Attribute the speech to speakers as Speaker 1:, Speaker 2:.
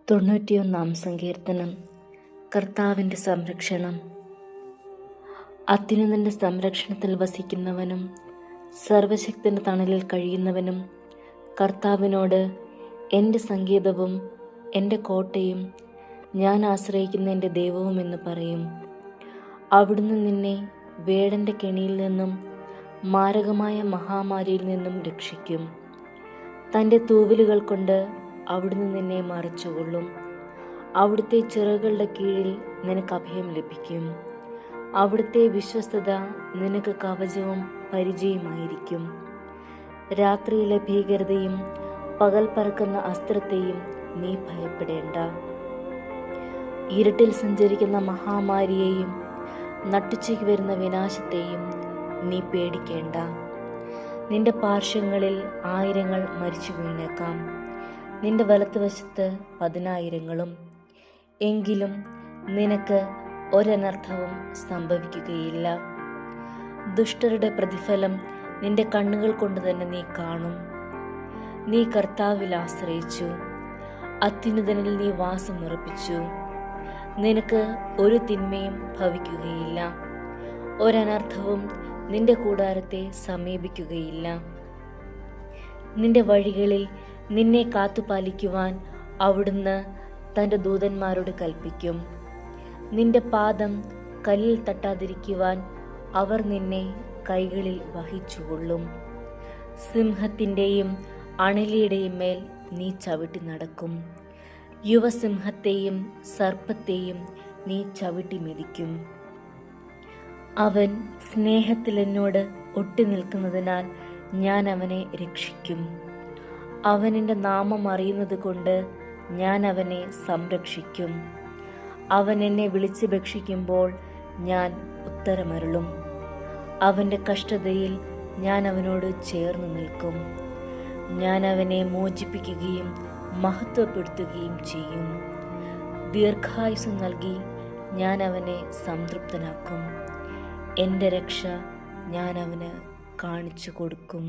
Speaker 1: 91 സങ്കീർത്തനം. കർത്താവിൻ്റെ സംരക്ഷണം. അത്യുന്നതൻ്റെ സംരക്ഷണത്തിൽ വസിക്കുന്നവനും സർവശക്തൻ്റെ തണലിൽ കഴിയുന്നവനും കർത്താവിനോട്, എൻ്റെ സങ്കേതവും എൻ്റെ കോട്ടയും ഞാൻ ആശ്രയിക്കുന്ന എൻ്റെ ദൈവവും എന്ന് പറയും. അവിടുന്ന് നിന്നെ വേടൻ്റെ കെണിയിൽ നിന്നും മാരകമായ മഹാമാരിയിൽ നിന്നും രക്ഷിക്കും. തൻ്റെ തൂവലുകൾ കൊണ്ട് അവിടുന്ന് നിന്നെ മറച്ചുകൊള്ളും. അവിടുത്തെ ചിറകുകളുടെ കീഴിൽ നിനക്ക് അഭയം ലഭിക്കും. അവിടുത്തെ വിശ്വസ്തത നിനക്ക് കവചവും പരിചയമായിരിക്കും. രാത്രിയിലെ ഭീകരതയും പകൽ പറക്കുന്ന അസ്ത്രത്തെയും നീ ഭയപ്പെടേണ്ട. ഇരുട്ടിൽ സഞ്ചരിക്കുന്ന മഹാമാരിയെയും നട്ടുച്ചയ്ക്ക് വരുന്ന വിനാശത്തെയും നീ പേടിക്കേണ്ട. നിന്റെ പാർശ്വങ്ങളിൽ 1000 മരിച്ചു വീണേക്കാം, നിന്റെ വലത്തുവശത്ത് 10,000. എങ്കിലും നിനക്ക് ഒരനർത്ഥവും സംഭവിക്കുകയില്ല. ദുഷ്ടരുടെ പ്രതിഫലം നിന്റെ കണ്ണുകൾ കൊണ്ട് തന്നെ നീ കാണും. നീ കർത്താവിൽ ആശ്രയിച്ചു, അത്യുന്നതനിൽ നീ വാസമുറപ്പിച്ചു. നിനക്ക് ഒരു തിന്മയും ഭവിക്കുകയില്ല, ഒരനർത്ഥവും നിന്റെ കൂടാരത്തെ സമീപിക്കുകയില്ല. നിന്റെ വഴികളിൽ നിന്നെ കാത്തുപാലിക്കുവാൻ അവിടുന്ന് തൻ്റെ ദൂതന്മാരോട് കൽപ്പിക്കും. നിന്റെ പാദം കല്ലിൽ തട്ടാതിരിക്കുവാൻ അവർ നിന്നെ കൈകളിൽ വഹിച്ചുകൊള്ളും. സിംഹത്തിൻ്റെയും അണലിയുടെയും മേൽ നീ ചവിട്ടി നടക്കും. യുവസിംഹത്തെയും സർപ്പത്തെയും നീ ചവിട്ടി മെതിക്കും. അവൻ സ്നേഹത്തിൽ എന്നോട് ഒട്ടി നിൽക്കുന്നതിനാൽ ഞാൻ അവനെ രക്ഷിക്കും. അവൻ എൻ്റെ നാമം അറിയുന്നത് കൊണ്ട് ഞാൻ അവനെ സംരക്ഷിക്കും. അവൻ എന്നെ വിളിച്ചപേക്ഷിക്കുമ്പോൾ ഞാൻ ഉത്തരമരുളും. അവൻ്റെ കഷ്ടതയിൽ ഞാൻ അവനോട് ചേർന്ന് നിൽക്കും. ഞാൻ അവനെ മോചിപ്പിക്കുകയും മഹത്വപ്പെടുത്തുകയും ചെയ്യും. ദീർഘായുസ്സ് നൽകി ഞാൻ അവനെ സംതൃപ്തനാക്കും. എൻ്റെ രക്ഷ ഞാൻ അവന് കാണിച്ചു കൊടുക്കും.